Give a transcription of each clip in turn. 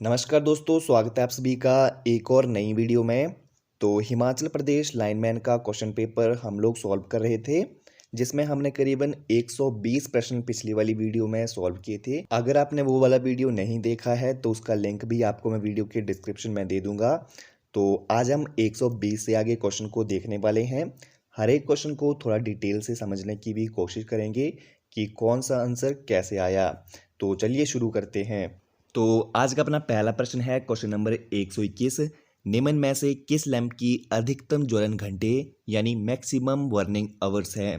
नमस्कार दोस्तों, स्वागत है आप सभी का एक और नई वीडियो में। तो हिमाचल प्रदेश लाइनमैन का क्वेश्चन पेपर हम लोग सॉल्व कर रहे थे, जिसमें हमने करीबन 120 प्रश्न पिछली वाली वीडियो में सॉल्व किए थे। अगर आपने वो वाला वीडियो नहीं देखा है तो उसका लिंक भी आपको मैं वीडियो के डिस्क्रिप्शन में दे दूंगा। तो आज हम 120 से आगे क्वेश्चन को देखने वाले हैं। हर एक क्वेश्चन को थोड़ा डिटेल से समझने की भी कोशिश करेंगे कि कौन सा आंसर कैसे आया। तो चलिए शुरू करते हैं। तो आज का अपना पहला प्रश्न है क्वेश्चन नंबर 121। निम्न में से किस लैंप की अधिकतम ज्वलन घंटे यानी मैक्सिमम बर्निंग आवर्स है।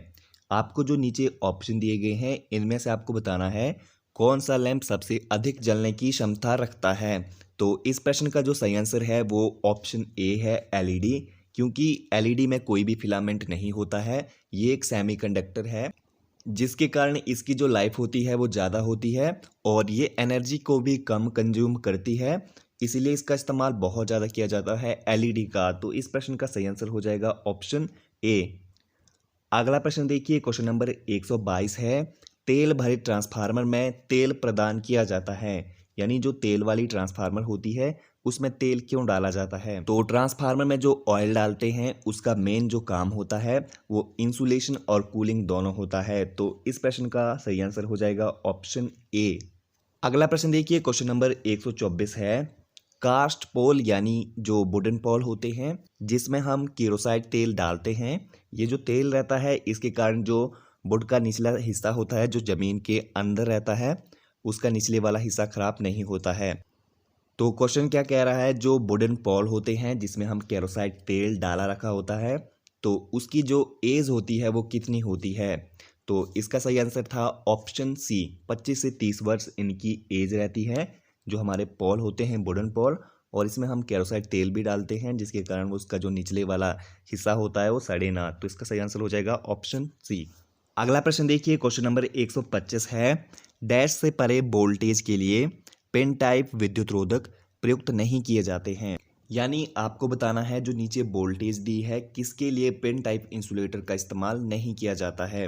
आपको जो नीचे ऑप्शन दिए गए हैं इनमें से आपको बताना है कौन सा लैंप सबसे अधिक जलने की क्षमता रखता है। तो इस प्रश्न का जो सही आंसर है वो ऑप्शन ए है, एलईडी। क्योंकि एलईडी में कोई भी फिलामेंट नहीं होता है, ये एक सेमीकंडक्टर है, जिसके कारण इसकी जो लाइफ होती है वो ज़्यादा होती है और ये एनर्जी को भी कम कंज्यूम करती है, इसीलिए इसका इस्तेमाल बहुत ज़्यादा किया जाता है एलईडी का। तो इस प्रश्न का सही आंसर हो जाएगा ऑप्शन ए। अगला प्रश्न देखिए, क्वेश्चन नंबर 122 है। तेल भरे ट्रांसफार्मर में तेल प्रदान किया जाता है, यानी जो तेल वाली ट्रांसफार्मर होती है उसमें तेल क्यों डाला जाता है। तो ट्रांसफार्मर में जो ऑयल डालते हैं उसका मेन जो काम होता है वो इंसुलेशन और कूलिंग दोनों होता है। तो इस प्रश्न का सही आंसर हो जाएगा ऑप्शन ए। अगला प्रश्न देखिए, क्वेश्चन नंबर 124 है। कास्ट पोल यानी जो वुडन पोल होते हैं जिसमें हम केरोसाइड तेल डालते हैं, ये जो तेल रहता है इसके कारण जो वुड का निचला हिस्सा होता है जो ज़मीन के अंदर रहता है उसका निचले वाला हिस्सा खराब नहीं होता है। तो क्वेश्चन क्या कह रहा है, जो वुडन पोल होते हैं जिसमें हम केरोसाइड तेल डाला रखा होता है तो उसकी जो एज होती है वो कितनी होती है। तो इसका सही आंसर था ऑप्शन सी, 25 से 30 वर्ष इनकी एज रहती है जो हमारे पोल होते हैं वुडन पोल, और इसमें हम केरोसाइड तेल भी डालते हैं जिसके कारण वो उसका जो निचले वाला हिस्सा होता है वो सड़े ना। तो इसका सही आंसर हो जाएगा ऑप्शन सी। अगला प्रश्न देखिए, क्वेश्चन नंबर 125 है। डैश से परे वोल्टेज के लिए पेन टाइप विद्युत रोधक प्रयुक्त नहीं किए जाते हैं, यानी आपको बताना है जो नीचे वोल्टेज दी है किसके लिए पेन टाइप इंसुलेटर का इस्तेमाल नहीं किया जाता है।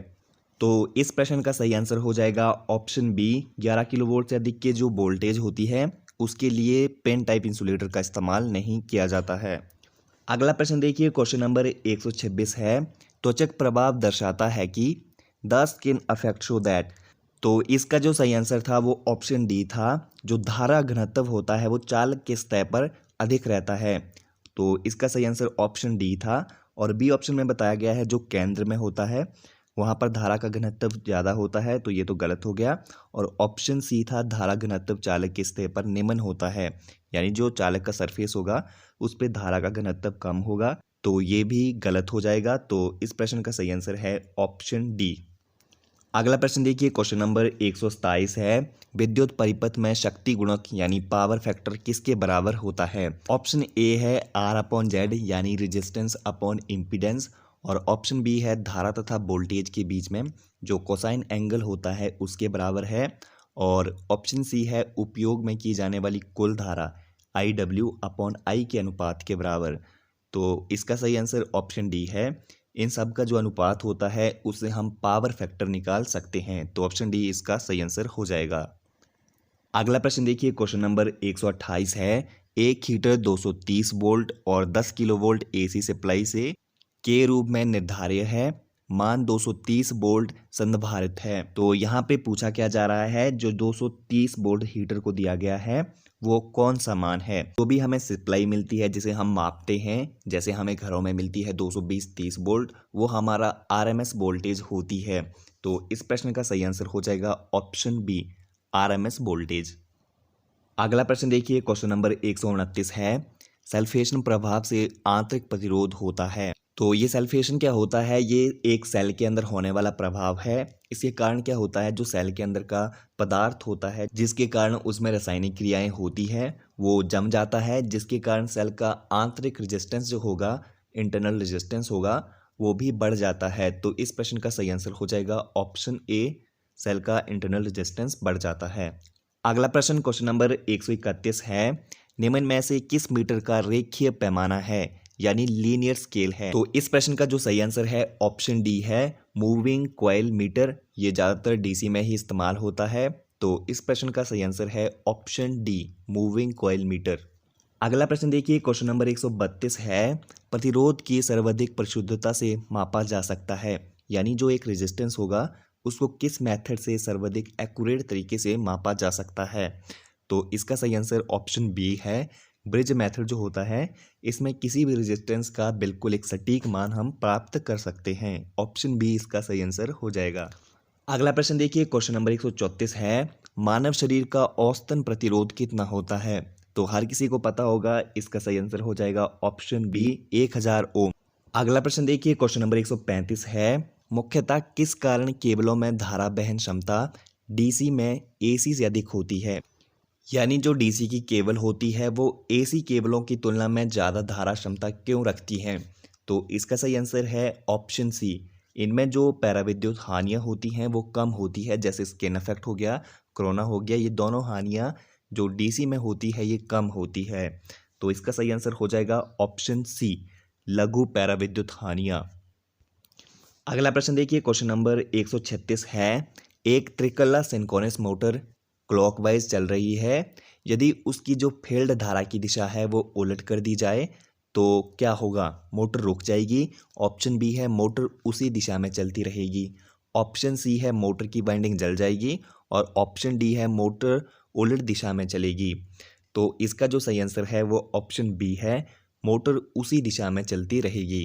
तो इस प्रश्न का सही आंसर हो जाएगा ऑप्शन बी, 11 किलोवोल्ट से अधिक के जो वोल्टेज होती है उसके लिए पेन टाइप इंसुलेटर का इस्तेमाल नहीं किया जाता है। अगला प्रश्न देखिए, क्वेश्चन नंबर 126 है। त्वचक प्रभाव दर्शाता है कि the skin affect show that. तो इसका जो सही आंसर था वो ऑप्शन डी था, जो धारा घनत्व होता है वो चालक के सतह पर अधिक रहता है। तो इसका सही आंसर ऑप्शन डी था, और बी ऑप्शन में बताया गया है जो केंद्र में होता है वहाँ पर धारा का घनत्व ज़्यादा होता है, तो ये तो गलत हो गया। और ऑप्शन सी था, धारा घनत्व चालक के सतह पर निम्न होता है, यानी जो चालक का सरफेस होगा उस पर धारा का घनत्व कम होगा, तो ये भी गलत हो जाएगा। तो इस प्रश्न का सही आंसर है ऑप्शन डी। अगला प्रश्न देखिए, क्वेश्चन नंबर 127 है। विद्युत परिपथ में शक्ति गुणक यानी पावर फैक्टर किसके बराबर होता है। ऑप्शन ए है आर अपॉन जेड यानी रेजिस्टेंस अपॉन इम्पीडेंस, और ऑप्शन बी है धारा तथा वोल्टेज के बीच में जो कोसाइन एंगल होता है उसके बराबर है, और ऑप्शन सी है उपयोग में की जाने वाली कुल धारा आई डब्ल्यू अपॉन आई के अनुपात के बराबर। तो इसका सही आंसर ऑप्शन डी है। इन सब का जो अनुपात होता है उससे हम पावर फैक्टर निकाल सकते हैं, तो ऑप्शन डी इसका सही आंसर हो जाएगा। अगला प्रश्न देखिए, क्वेश्चन नंबर 128 है। एक हीटर 230 वोल्ट और 10 किलोवोल्ट एसी सप्लाई से के रूप में निर्धारित है, मान 230 वोल्ट संधारित है। तो यहाँ पे पूछा क्या जा रहा है, जो 230 वोल्ट हीटर को दिया गया है वो कौन सा मान है। तो भी हमें सप्लाई मिलती है जिसे हम मापते हैं, जैसे हमें घरों में मिलती है 220-30 वोल्ट, वो हमारा आरएमएस वोल्टेज होती है। तो इस प्रश्न का सही आंसर हो जाएगा ऑप्शन बी, आरएमएस वोल्टेज। अगला प्रश्न देखिए, क्वेश्चन नंबर 129 है। सल्फेशन प्रभाव से आंतरिक प्रतिरोध होता है। तो ये सल्फेशन क्या होता है, ये एक सेल के अंदर होने वाला प्रभाव है। इसके कारण क्या होता है, जो सेल के अंदर का पदार्थ होता है जिसके कारण उसमें रासायनिक क्रियाएं होती हैं वो जम जाता है, जिसके कारण सेल का आंतरिक रेजिस्टेंस जो होगा, इंटरनल रेजिस्टेंस होगा, वो भी बढ़ जाता है। तो इस प्रश्न का सही आंसर हो जाएगा ऑप्शन ए, सेल का इंटरनल रेजिस्टेंस बढ़ जाता है। अगला प्रश्न क्वेश्चन नंबर 131 है। निम्न में से किस मीटर का रेखीय पैमाना है, यानी लीनियर स्केल है। तो इस प्रश्न का जो सही आंसर है ऑप्शन डी है, मूविंग कॉइल मीटर। ये ज़्यादातर डीसी में ही इस्तेमाल होता है। तो इस प्रश्न का सही आंसर है option D, moving coil meter. अगला प्रश्न देखिए, क्वेश्चन नंबर 132 है, प्रतिरोध की सर्वाधिक परिशुद्धता से मापा जा सकता है, यानी जो एक रेजिस्टेंस होगा उसको किस मेथड से सर्वाधिक एक्यूरेट तरीके से मापा जा सकता है। तो इसका सही आंसर ऑप्शन बी है, ब्रिज मेथड जो होता है इसमें किसी भी रेजिस्टेंस का बिल्कुल एक सटीक मान हम प्राप्त कर सकते हैं। ऑप्शन बी इसका सही आंसर हो जाएगा। अगला प्रश्न देखिए, क्वेश्चन नंबर 134 है, मानव शरीर का औसतन प्रतिरोध कितना होता है। तो हर किसी को पता होगा, इसका सही आंसर हो जाएगा ऑप्शन बी, 1000 ओम। अगला प्रश्न देखिए, क्वेश्चन नंबर 135 है, मुख्यतः किस कारण केबलों में धारा वहन क्षमता डीसी में एसी से अधिक होती है, यानी जो डीसी की केबल होती है वो एसी केबलों की तुलना में ज़्यादा धारा क्षमता क्यों रखती हैं। तो इसका सही आंसर है ऑप्शन सी, इनमें जो पैराविद्युत हानियाँ होती हैं वो कम होती है, जैसे स्किन इफेक्ट हो गया, कोरोना हो गया, ये दोनों हानियाँ जो डीसी में होती है ये कम होती है। तो इसका सही आंसर हो जाएगा ऑप्शन सी, लघु पैराविद्युत हानियाँ। अगला प्रश्न देखिए, क्वेश्चन नंबर 136 है, एक त्रिकला सिंक्रोनस मोटर क्लॉकवाइज चल रही है, यदि उसकी जो फील्ड धारा की दिशा है वो उलट कर दी जाए तो क्या होगा, मोटर रुक जाएगी। ऑप्शन बी है मोटर उसी दिशा में चलती रहेगी। ऑप्शन सी है मोटर की वाइंडिंग जल जाएगी। और ऑप्शन डी है मोटर उलट दिशा में चलेगी। तो इसका जो सही आंसर है वो ऑप्शन बी है, मोटर उसी दिशा में चलती रहेगी।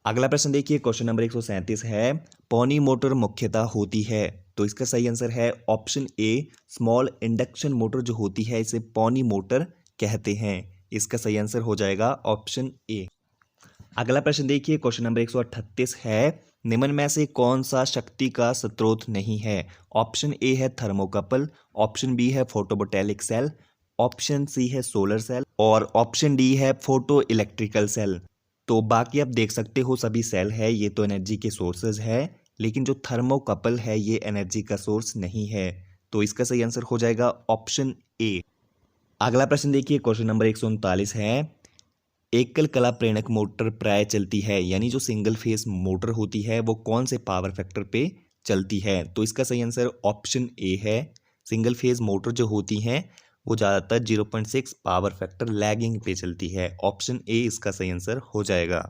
अगला प्रश्न देखिए, क्वेश्चन नंबर 137 है, पौनी मोटर मुख्यतः होती है। तो इसका सही आंसर है option A, small induction motor जो होती है इसे पौनी मोटर कहते हैं। इसका सही आंसर हो जाएगा ऑप्शन ए। अगला प्रश्न देखिए, क्वेश्चन नंबर 138 है, निम्न में से कौन सा शक्ति का स्रोत नहीं है। ऑप्शन ए है थर्मोकपल, ऑप्शन बी है फोटोवोल्टेइक सेल, ऑप्शन सी है सोलर सेल और ऑप्शन डी है फोटो इलेक्ट्रिकल सेल। तो बाकी आप देख सकते हो सभी सेल है, ये तो एनर्जी के सोर्सेज है, लेकिन जो थर्मोकपल है ये एनर्जी का सोर्स नहीं है। तो इसका सही आंसर हो जाएगा ऑप्शन ए। अगला प्रश्न देखिए, क्वेश्चन नंबर 139 है, एकल कला प्रेरक मोटर प्राय चलती है, यानी जो सिंगल फेस मोटर होती है वो कौन से पावर फैक्टर पे चलती है। तो इसका सही आंसर ऑप्शन ए है, सिंगल फेज मोटर जो होती हैं वो ज़्यादातर 0.6 पावर फैक्टर लैगिंग पे चलती है। ऑप्शन ए इसका सही आंसर हो जाएगा।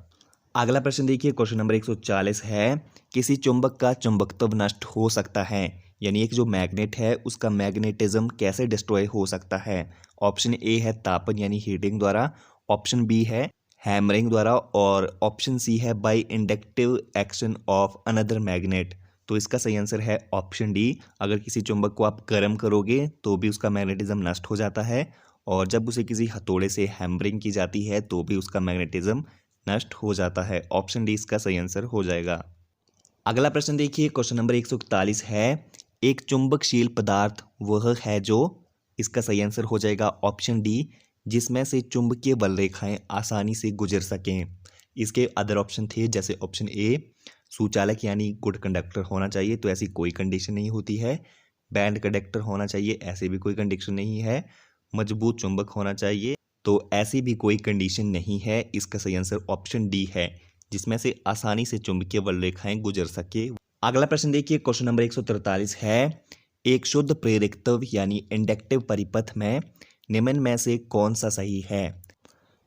अगला प्रश्न देखिए, क्वेश्चन नंबर 140 है, किसी चुंबक का चुंबकत्व नष्ट हो सकता है, यानी एक जो मैग्नेट है उसका मैग्नेटिज्म कैसे डिस्ट्रॉय हो सकता है। ऑप्शन ए है तापन यानी हीटिंग द्वारा, ऑप्शन बी है हैमरिंग द्वारा और ऑप्शन सी है by inductive action of another magnet. तो इसका सही आंसर है ऑप्शन डी, अगर किसी चुंबक को आप गर्म करोगे तो भी उसका मैग्नेटिज्म नष्ट हो जाता है और जब उसे किसी हथौड़े से हैमरिंग की जाती है तो भी उसका मैग्नेटिज्म नष्ट हो जाता है। ऑप्शन डी इसका सही आंसर हो जाएगा। अगला प्रश्न देखिए, क्वेश्चन नंबर 141 है, एक चुंबकशील पदार्थ वह है जो, इसका सही आंसर हो जाएगा ऑप्शन डी, जिसमें से चुंबकीय बल रेखाएं आसानी से गुजर सकें। इसके अदर ऑप्शन थे, जैसे ऑप्शन ए सुचालक यानी गुड कंडक्टर होना चाहिए, तो ऐसी कोई कंडीशन नहीं होती है। बैंड कंडक्टर होना चाहिए, ऐसे भी कोई कंडीशन नहीं है। मजबूत चुंबक होना चाहिए, तो ऐसी भी कोई कंडीशन नहीं है। इसका सही आंसर ऑप्शन डी है, जिसमें से आसानी से चुंबकीय बल रेखाएं गुजर सके। अगला प्रश्न देखिए, क्वेश्चन नंबर 143 है, एक शुद्ध प्रेरकत्व यानी इंडक्टिव परिपथ में निम्न में से कौन सा सही है।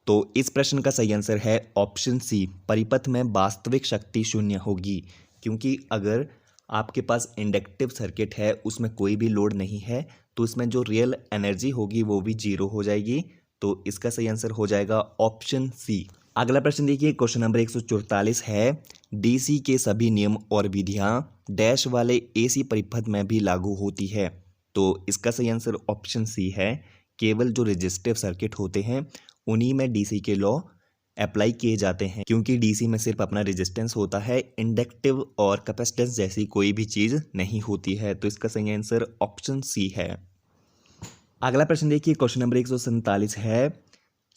तो इस प्रश्न का सही आंसर है ऑप्शन सी, परिपथ में वास्तविक शक्ति शून्य होगी, क्योंकि अगर आपके पास इंडक्टिव सर्किट है उसमें कोई भी लोड नहीं है तो इसमें जो रियल एनर्जी होगी वो भी जीरो हो जाएगी। तो इसका सही आंसर हो जाएगा ऑप्शन सी। अगला प्रश्न देखिए, क्वेश्चन नंबर 144 है, डीसी के सभी नियम और विधियां डैश वाले एसी परिपथ में भी लागू होती है। तो इसका सही आंसर ऑप्शन सी है, केवल जो रेजिस्टिव सर्किट होते हैं उन्हीं में डीसी के लॉ अप्लाई किए जाते हैं, क्योंकि डीसी में सिर्फ अपना रेजिस्टेंस होता है, इंडक्टिव और कैपेसिटेंस जैसी कोई भी चीज़ नहीं होती है। तो इसका सही आंसर ऑप्शन सी है। अगला प्रश्न देखिए, क्वेश्चन नंबर 147 है,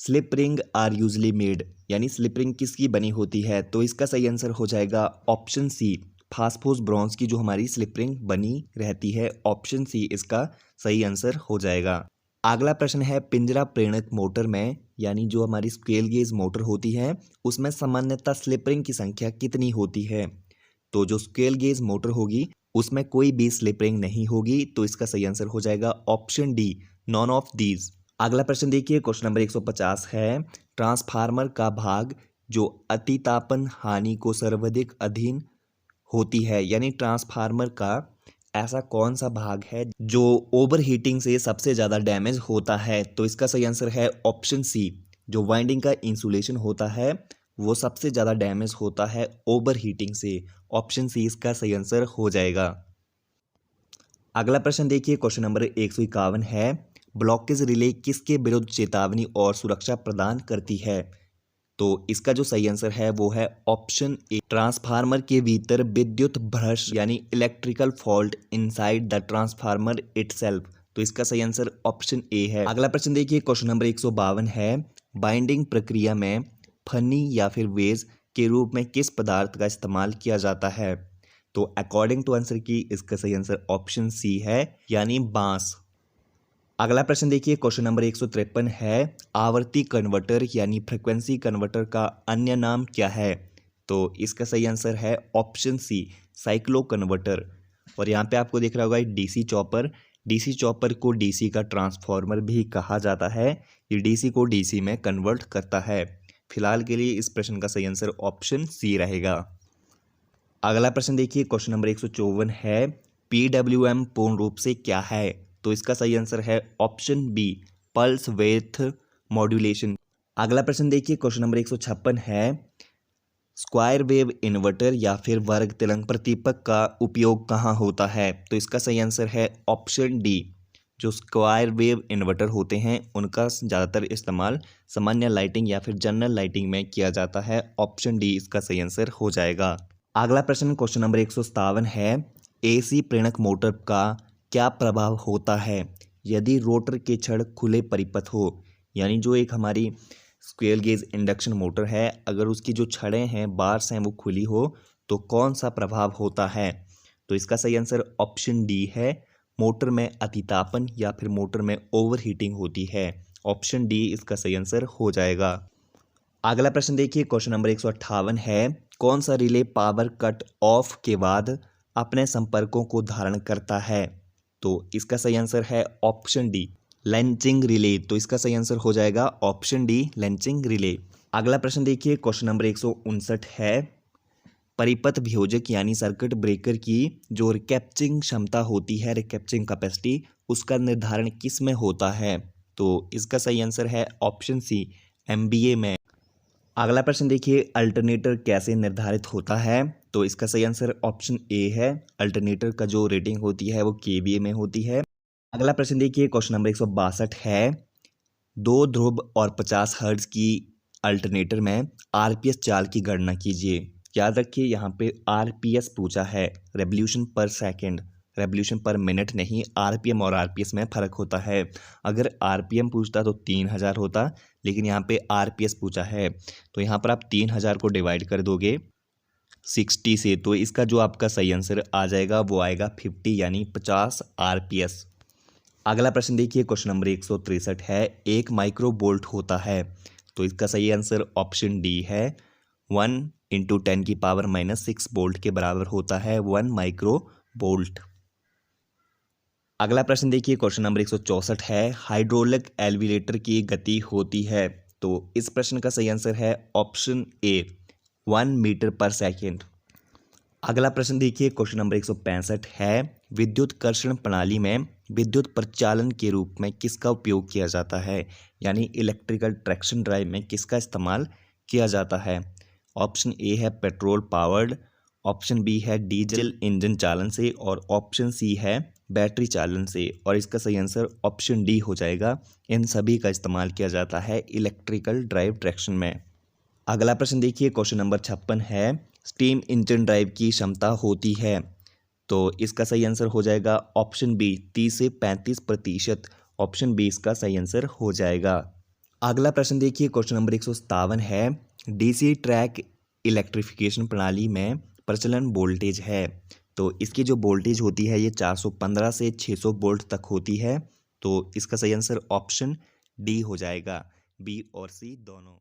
slip ring are usually made, यानी स्लिप रिंग किसकी बनी होती है। तो इसका सही आंसर हो जाएगा ऑप्शन सी, फास्फोरस ब्रॉन्ज की जो हमारी स्लिप रिंग बनी रहती है। ऑप्शन सी इसका सही आंसर हो जाएगा। अगला प्रश्न है, पिंजरा प्रेरक मोटर में, यानी जो हमारी स्केल गेज मोटर होती है उसमें सामान्यतः स्लिप रिंग की संख्या कितनी होती है। तो जो स्केल गेज मोटर होगी उसमें कोई भी स्लिप रिंग नहीं होगी, तो इसका सही आंसर हो जाएगा option D, none of these. अगला प्रश्न देखिए, क्वेश्चन नंबर 150 है, ट्रांसफार्मर का भाग जो अतितापन हानि को सर्वाधिक अधीन होती है, यानी ट्रांसफार्मर का ऐसा कौन सा भाग है जो ओवर हीटिंग से सबसे ज़्यादा डैमेज होता है? तो इसका सही आंसर है ऑप्शन सी, जो वाइंडिंग का इंसुलेशन होता है वो सबसे ज़्यादा डैमेज होता है ओवर हीटिंग से। ऑप्शन सी इसका सही आंसर हो जाएगा। अगला प्रश्न देखिए, क्वेश्चन नंबर 151 है, ब्लॉकेज रिले किसके विरुद्ध चेतावनी और सुरक्षा प्रदान करती है? तो इसका जो सही आंसर है वो है ऑप्शन ए, ट्रांसफार्मर के भीतर विद्युत भ्रष्ट यानी electrical fault inside the transformer itself. तो इसका सही आंसर ऑप्शन ए है। अगला प्रश्न देखिए, क्वेश्चन नंबर 152 है, बाइंडिंग प्रक्रिया में फनी या फिर वेज के रूप में किस पदार्थ का इस्तेमाल किया जाता है? तो अकॉर्डिंग टू आंसर की इसका सही आंसर ऑप्शन सी है, यानी बांस। अगला प्रश्न देखिए, क्वेश्चन नंबर 153 है, आवर्ती कन्वर्टर यानी फ्रीक्वेंसी कन्वर्टर का अन्य नाम क्या है? तो इसका सही आंसर है ऑप्शन सी, साइक्लो कन्वर्टर। और यहाँ पे आपको दिख रहा होगा डीसी चॉपर। डीसी चॉपर को डीसी का ट्रांसफार्मर भी कहा जाता है। ये डीसी को डीसी में कन्वर्ट करता है। फिलहाल के लिए इस प्रश्न का सही आंसर ऑप्शन सी रहेगा। अगला प्रश्न देखिए, क्वेश्चन नंबर 154 है, पीडब्ल्यूएम पूर्ण रूप से क्या है? तो इसका सही आंसर है option B, pulse width modulation. अगला प्रश्न देखिए, क्वेश्चन नंबर 156 है, स्क्वायर वेव इन्वर्टर या फिर वर्ग तरंग प्रदीपक का उपयोग कहाँ होता है? तो इसका सही आंसर है ऑप्शन डी, जो स्क्वायर वेव इन्वर्टर होते हैं उनका ज़्यादातर इस्तेमाल सामान्य लाइटिंग या फिर जनरल लाइटिंग में किया जाता है। ऑप्शन डी इसका सही आंसर हो जाएगा। अगला प्रश्न क्वेश्चन नंबर 157 है, एसी प्रेरक मोटर का क्या प्रभाव होता है यदि रोटर के छड़ खुले परिपथ हो? यानी जो एक हमारी स्क्वेयर गेज इंडक्शन मोटर है, अगर उसकी जो छड़ें हैं, बार्स हैं, वो खुली हो तो कौन सा प्रभाव होता है? तो इसका सही आंसर ऑप्शन डी है, मोटर में अतितापन या फिर मोटर में ओवर हीटिंग होती है। ऑप्शन डी इसका सही आंसर हो जाएगा। अगला प्रश्न देखिए, क्वेश्चन नंबर 158 है, कौन सा रिले पावर कट ऑफ के बाद अपने संपर्कों को धारण करता है? तो इसका सही आंसर है ऑप्शन डी, लेंचिंग रिले। तो इसका सही आंसर हो जाएगा ऑप्शन डी, लेंचिंग रिले। अगला प्रश्न देखिए, क्वेश्चन नंबर 159 है, परिपथ वियोजक यानी सर्किट ब्रेकर की जो रिकैप्चरिंग क्षमता होती है, रिकैप्चरिंग कैपेसिटी, उसका निर्धारण किस में होता है? तो इसका सही आंसर है ऑप्शन सी, एमबीए में। अगला प्रश्न देखिए, अल्टरनेटर कैसे निर्धारित होता है? तो इसका सही आंसर ऑप्शन ए है, अल्टरनेटर का जो रेटिंग होती है वो केवीए में होती है। अगला प्रश्न देखिए, क्वेश्चन नंबर 162 है, 2 ध्रुव और 50 हर्ट्ज की अल्टरनेटर में आरपीएस चाल की गणना कीजिए। याद रखिए यहाँ पे आरपीएस पूछा है, रेवोल्यूशन पर सेकंड, रेवोल्यूशन पर मिनट नहीं। आरपीएम और आरपीएस में फ़र्क होता है। अगर आरपीएम पूछता तो 3000 होता, लेकिन यहाँ पे आरपीएस पूछा है, तो यहाँ पर आप 3000 को डिवाइड कर दोगे 60 से, तो इसका जो आपका सही आंसर आ जाएगा वो आएगा 50, यानी 50 आरपीएस। अगला प्रश्न देखिए, क्वेश्चन नंबर 163 है, 1 माइक्रो वोल्ट होता है? तो इसका सही आंसर ऑप्शन डी है, 1 × 10⁻⁻6 वोल्ट के बराबर होता है 1 माइक्रो वोल्ट। अगला प्रश्न देखिए, क्वेश्चन नंबर 164 है, हाइड्रोलिक एलिवेटर की गति होती है? तो इस प्रश्न का सही आंसर है ऑप्शन ए, 1 मीटर पर सेकेंड। अगला प्रश्न देखिए, क्वेश्चन नंबर 165 है, विद्युत कर्षण प्रणाली में विद्युत प्रचालन के रूप में किसका उपयोग किया जाता है? यानी इलेक्ट्रिकल ट्रैक्शन ड्राइव में किसका इस्तेमाल किया जाता है? ऑप्शन ए है पेट्रोल पावर्ड, ऑप्शन बी है डीजल इंजन चालन से, और ऑप्शन सी है बैटरी चालन से। और इसका सही आंसर ऑप्शन डी हो जाएगा, इन सभी का इस्तेमाल किया जाता है इलेक्ट्रिकल ड्राइव ट्रैक्शन में। अगला प्रश्न देखिए, क्वेश्चन नंबर 56 है, स्टीम इंजन ड्राइव की क्षमता होती है? तो इसका सही आंसर हो जाएगा ऑप्शन बी, 30 से 35%। ऑप्शन बी इसका सही आंसर हो जाएगा। अगला प्रश्न देखिए, क्वेश्चन नंबर 157 है, डीसी ट्रैक इलेक्ट्रिफिकेशन प्रणाली में प्रचलन वोल्टेज है? तो इसकी जो वोल्टेज होती है ये 415 से 600 वोल्ट तक होती है। तो इसका सही आंसर ऑप्शन डी हो जाएगा, बी और सी दोनों।